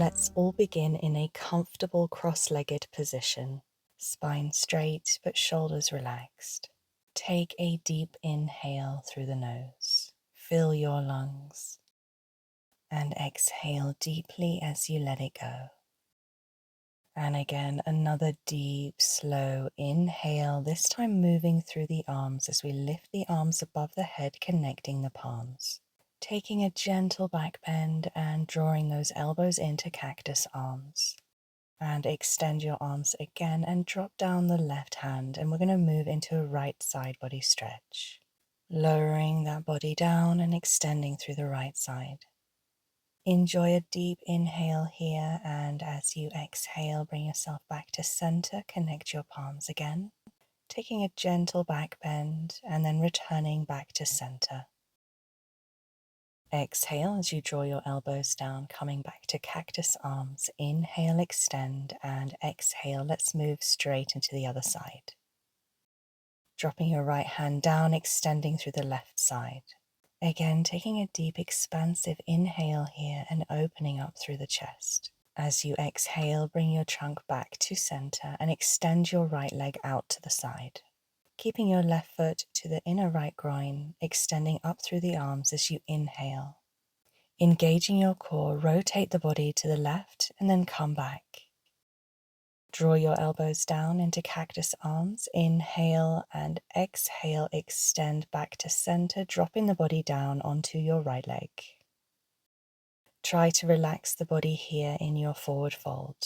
Let's all begin in a comfortable cross-legged position, spine straight but shoulders relaxed. Take a deep inhale through the nose, fill your lungs, and exhale deeply as you let it go. And again, another deep, slow inhale, this time moving through the arms as we lift the arms above the head, connecting the palms. Taking a gentle back bend and drawing those elbows into cactus arms. And extend your arms again and drop down the left hand, and we're going to move into a right side body stretch. Lowering that body down and extending through the right side. Enjoy a deep inhale here, and as you exhale, bring yourself back to center, connect your palms again. Taking a gentle back bend and then returning back to center. Exhale as you draw your elbows down, coming back to cactus arms. Inhale, extend, and exhale. Let's move straight into the other side. Dropping your right hand down, extending through the left side. Again, taking a deep, expansive inhale here and opening up through the chest. As you exhale, bring your trunk back to center and extend your right leg out to the side. Keeping your left foot to the inner right groin, extending up through the arms as you inhale. Engaging your core, rotate the body to the left and then come back. Draw your elbows down into cactus arms. Inhale and exhale, extend back to center, dropping the body down onto your right leg. Try to relax the body here in your forward fold.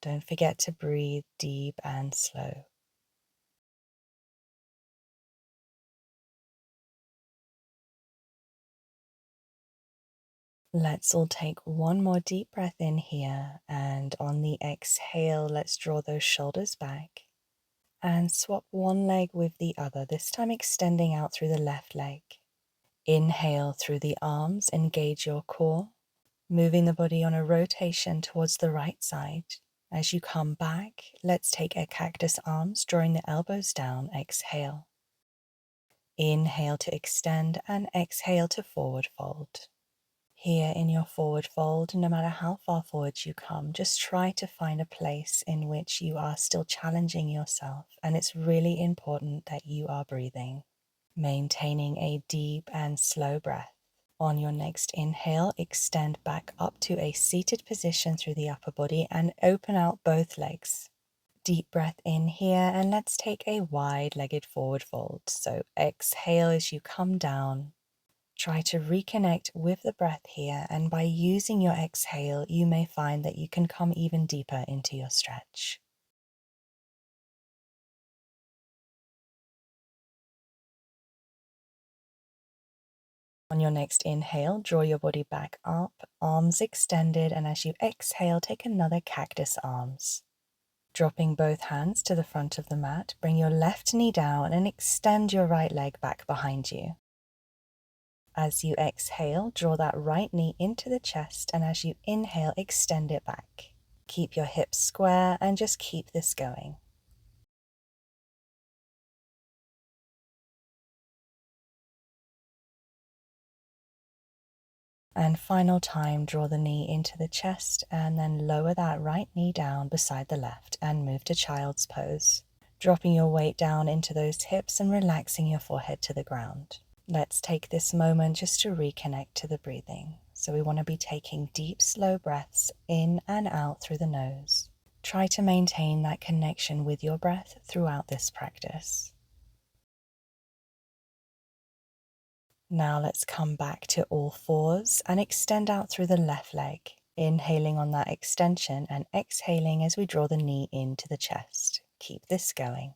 Don't forget to breathe deep and slow. Let's all take one more deep breath in here, and on the exhale, let's draw those shoulders back and swap one leg with the other, this time extending out through the left leg. Inhale through the arms, engage your core, moving the body on a rotation towards the right side. As you come back, let's take a cactus arms, drawing the elbows down, exhale. Inhale to extend and exhale to forward fold. Here in your forward fold, no matter how far forward you come, just try to find a place in which you are still challenging yourself, and it's really important that you are breathing. Maintaining a deep and slow breath. On your next inhale, extend back up to a seated position through the upper body and open out both legs. Deep breath in here, and let's take a wide-legged forward fold. So exhale as you come down. Try to reconnect with the breath here, and by using your exhale, you may find that you can come even deeper into your stretch. On your next inhale, draw your body back up, arms extended, and as you exhale, take another cactus arms. Dropping both hands to the front of the mat, bring your left knee down and extend your right leg back behind you. As you exhale, draw that right knee into the chest, and as you inhale, extend it back. Keep your hips square and just keep this going. And final time, draw the knee into the chest and then lower that right knee down beside the left and move to child's pose. Dropping your weight down into those hips and relaxing your forehead to the ground. Let's take this moment just to reconnect to the breathing. So we want to be taking deep, slow breaths in and out through the nose. Try to maintain that connection with your breath throughout this practice. Now let's come back to all fours and extend out through the left leg, inhaling on that extension and exhaling as we draw the knee into the chest. Keep this going.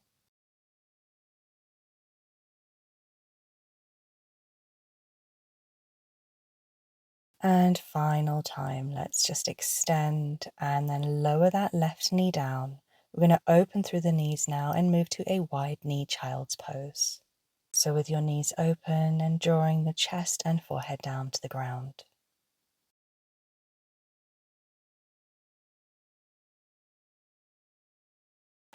And final time, let's just extend and then lower that left knee down. We're going to open through the knees now and move to a wide knee child's pose. So with your knees open and drawing the chest and forehead down to the ground.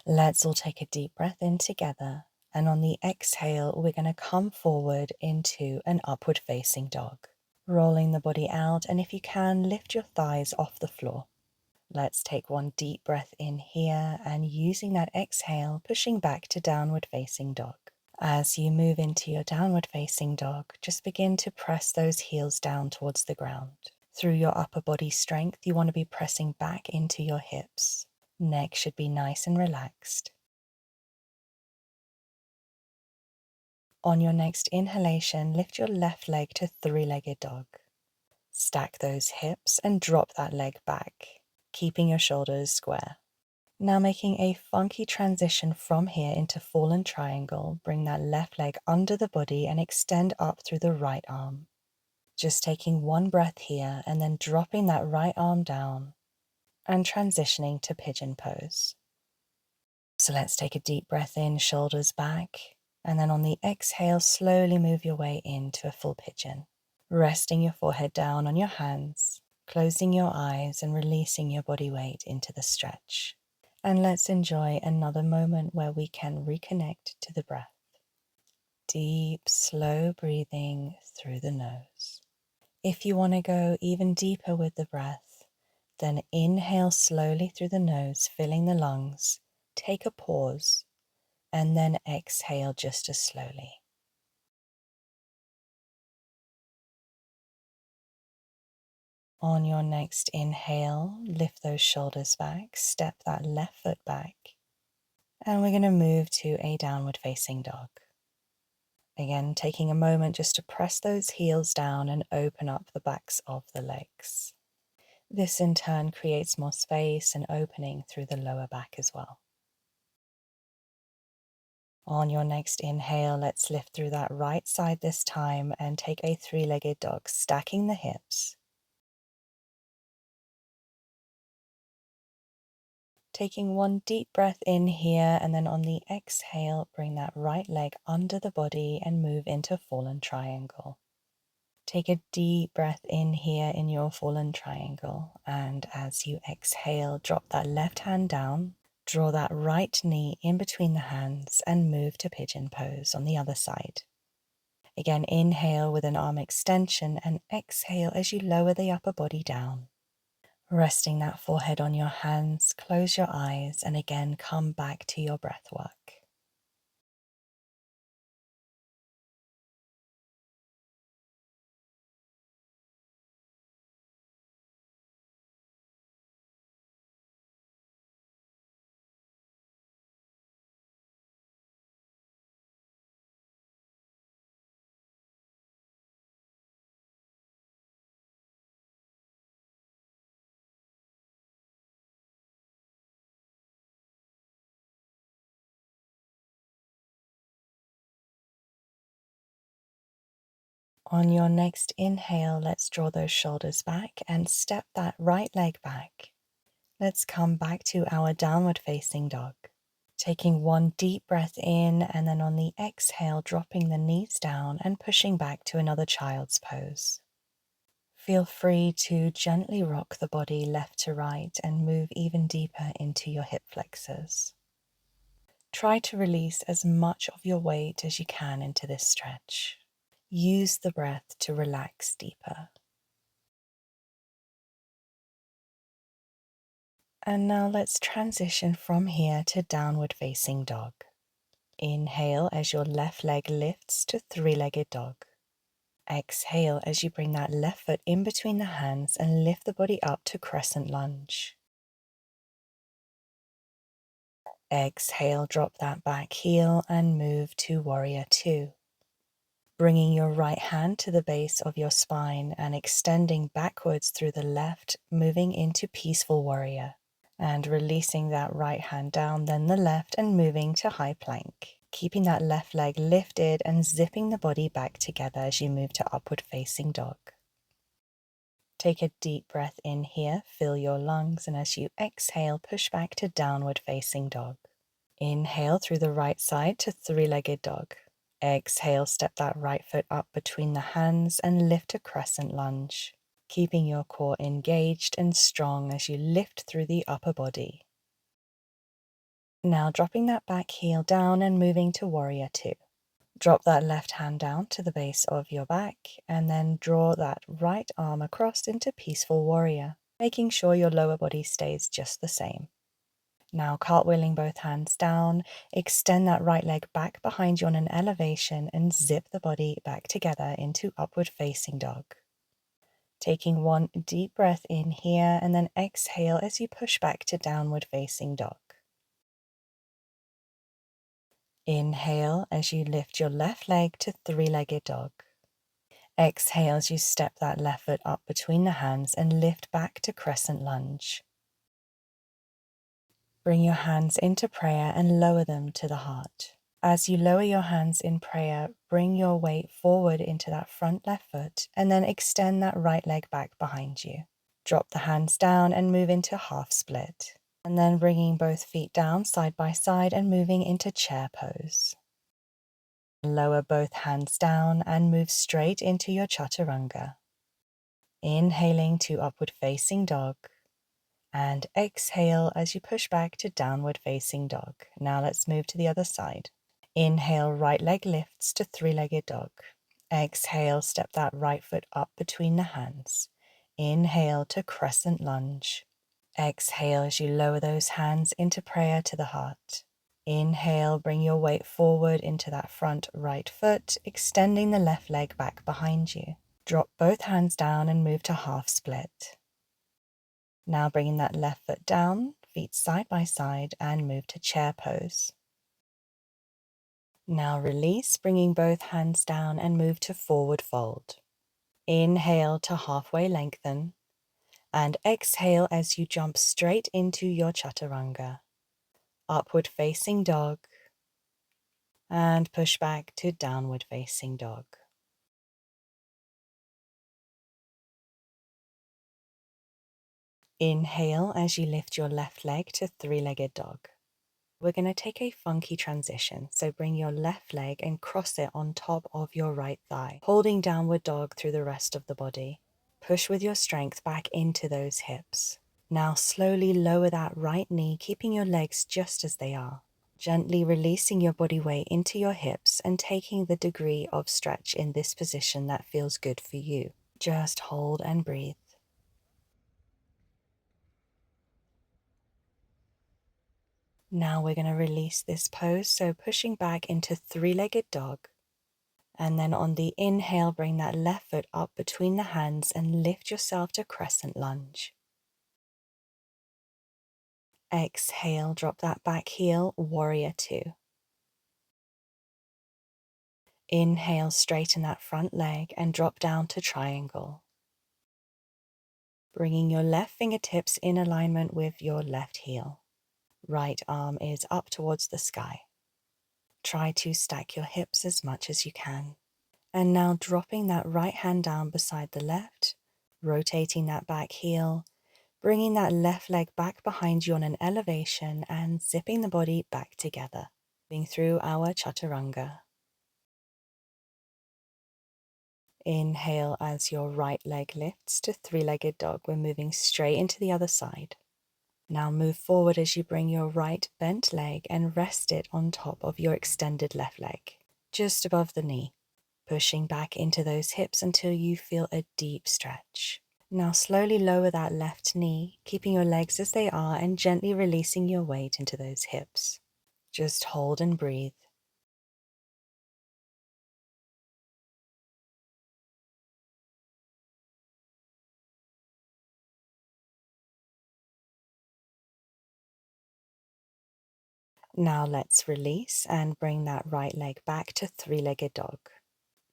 Let's all take a deep breath in together, and on the exhale, we're going to come forward into an upward facing dog. Rolling the body out, and if you can, lift your thighs off the floor. Let's take one deep breath in here and using that exhale, pushing back to downward facing dog. As you move into your downward facing dog, just begin to press those heels down towards the ground. Through your upper body strength, you want to be pressing back into your hips. Neck should be nice and relaxed. On your next inhalation, lift your left leg to three-legged dog. Stack those hips and drop that leg back, keeping your shoulders square. Now making a funky transition from here into fallen triangle, bring that left leg under the body and extend up through the right arm. Just taking one breath here and then dropping that right arm down and transitioning to pigeon pose. So let's take a deep breath in, shoulders back, and then on the exhale, slowly move your way into a full pigeon. Resting your forehead down on your hands, closing your eyes and releasing your body weight into the stretch. And let's enjoy another moment where we can reconnect to the breath. Deep, slow breathing through the nose. If you want to go even deeper with the breath, then inhale slowly through the nose, filling the lungs. Take a pause, and then exhale just as slowly. On your next inhale, lift those shoulders back, step that left foot back, and we're going to move to a downward facing dog. Again, taking a moment just to press those heels down and open up the backs of the legs. This in turn creates more space and opening through the lower back as well. On your next inhale, let's lift through that right side this time and take a three-legged dog, stacking the hips. Taking one deep breath in here, and then on the exhale, bring that right leg under the body and move into fallen triangle. Take a deep breath in here in your fallen triangle, and as you exhale, drop that left hand down, draw that right knee in between the hands and move to pigeon pose on the other side. Again, inhale with an arm extension and exhale as you lower the upper body down. Resting that forehead on your hands, close your eyes and again come back to your breath work. On your next inhale, let's draw those shoulders back and step that right leg back. Let's come back to our downward facing dog. Taking one deep breath in and then on the exhale, dropping the knees down and pushing back to another child's pose. Feel free to gently rock the body left to right and move even deeper into your hip flexors. Try to release as much of your weight as you can into this stretch. Use the breath to relax deeper. And now let's transition from here to downward facing dog. Inhale as your left leg lifts to three-legged dog. Exhale as you bring that left foot in between the hands and lift the body up to crescent lunge. Exhale, drop that back heel and move to warrior two. Bringing your right hand to the base of your spine and extending backwards through the left, moving into peaceful warrior. And releasing that right hand down, then the left and moving to high plank. Keeping that left leg lifted and zipping the body back together as you move to upward facing dog. Take a deep breath in here, fill your lungs, and as you exhale, push back to downward facing dog. Inhale through the right side to three-legged dog. Exhale, step that right foot up between the hands and lift to crescent lunge, keeping your core engaged and strong as you lift through the upper body. Now dropping that back heel down and moving to warrior two. Drop that left hand down to the base of your back and then draw that right arm across into peaceful warrior. making sure your lower body stays just the same. Now cartwheeling both hands down, extend that right leg back behind you on an elevation and zip the body back together into upward facing dog. Taking one deep breath in here and then exhale as you push back to downward facing dog. Inhale as you lift your left leg to three-legged dog. Exhale as you step that left foot up between the hands and lift back to crescent lunge. Bring your hands into prayer and lower them to the heart. As you lower your hands in prayer, bring your weight forward into that front left foot and then extend that right leg back behind you. Drop the hands down and move into half split. And then bringing both feet down side by side and moving into chair pose. Lower both hands down and move straight into your chaturanga. Inhaling to upward facing dog. And exhale as you push back to downward facing dog. Now let's move to the other side. Inhale, right leg lifts to three-legged dog. Exhale, step that right foot up between the hands. Inhale to crescent lunge. Exhale as you lower those hands into prayer to the heart. Inhale, bring your weight forward into that front right foot, extending the left leg back behind you. Drop both hands down and move to half split. Now bringing that left foot down, feet side by side, and move to chair pose. Now release, bringing both hands down and move to forward fold. Inhale to halfway lengthen, and exhale as you jump straight into your chaturanga. Upward facing dog, and push back to downward facing dog. Inhale as you lift your left leg to three-legged dog. We're going to take a funky transition, so bring your left leg and cross it on top of your right thigh, holding downward dog through the rest of the body. Push with your strength back into those hips. Now slowly lower that right knee, keeping your legs just as they are. Gently releasing your body weight into your hips and taking the degree of stretch in this position that feels good for you. Just hold and breathe. Now we're going to release this pose, so pushing back into three-legged dog. And then on the inhale, bring that left foot up between the hands and lift yourself to crescent lunge. Exhale, drop that back heel, warrior two. Inhale, straighten that front leg and drop down to triangle. Bringing your left fingertips in alignment with your left heel. Right arm is up towards the sky. Try to stack your hips as much as you can. And now dropping that right hand down beside the left, rotating that back heel, bringing that left leg back behind you on an elevation and zipping the body back together, moving through our chaturanga. Inhale as your right leg lifts to three-legged dog. We're moving straight into the other side. Now move forward as you bring your right bent leg and rest it on top of your extended left leg, just above the knee, pushing back into those hips until you feel a deep stretch. Now slowly lower that left knee, keeping your legs as they are and gently releasing your weight into those hips. Just hold and breathe. Now let's release and bring that right leg back to three-legged dog.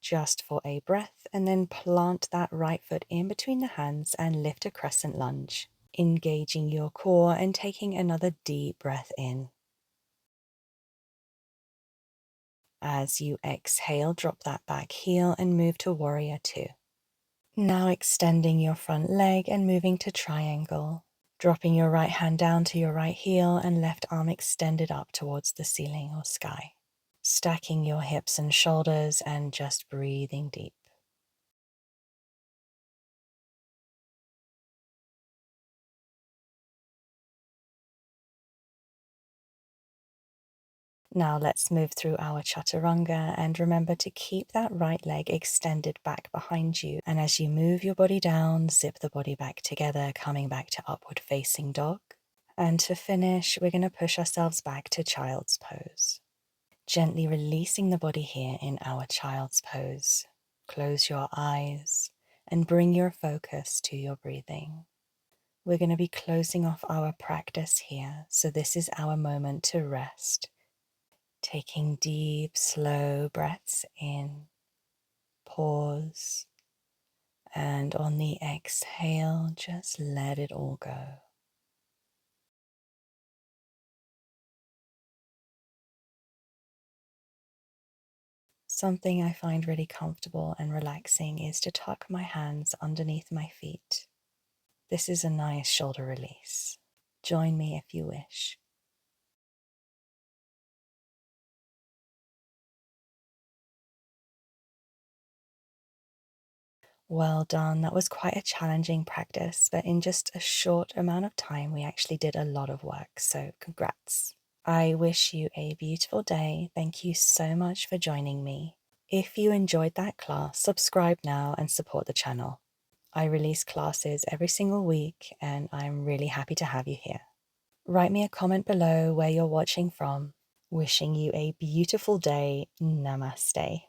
Just for a breath, and then plant that right foot in between the hands and lift a crescent lunge, engaging your core and taking another deep breath in. As you exhale, drop that back heel and move to warrior two. Now extending your front leg and moving to triangle. Dropping your right hand down to your right heel and left arm extended up towards the ceiling or sky. Stacking your hips and shoulders and just breathing deep. Now let's move through our chaturanga, and remember to keep that right leg extended back behind you. And as you move your body down, zip the body back together, coming back to upward facing dog. And to finish, we're going to push ourselves back to child's pose. Gently releasing the body here in our child's pose. Close your eyes and bring your focus to your breathing. We're going to be closing off our practice here, so this is our moment to rest. Taking deep, slow breaths in, pause, and on the exhale, just let it all go. Something I find really comfortable and relaxing is to tuck my hands underneath my feet. This is a nice shoulder release. Join me if you wish. Well done. That was quite a challenging practice, but in just a short amount of time, we actually did a lot of work. So congrats. I wish you a beautiful day. Thank you so much for joining me. If you enjoyed that class, subscribe now and support the channel. I release classes every single week, and I'm really happy to have you here. Write me a comment below where you're watching from. Wishing you a beautiful day. Namaste.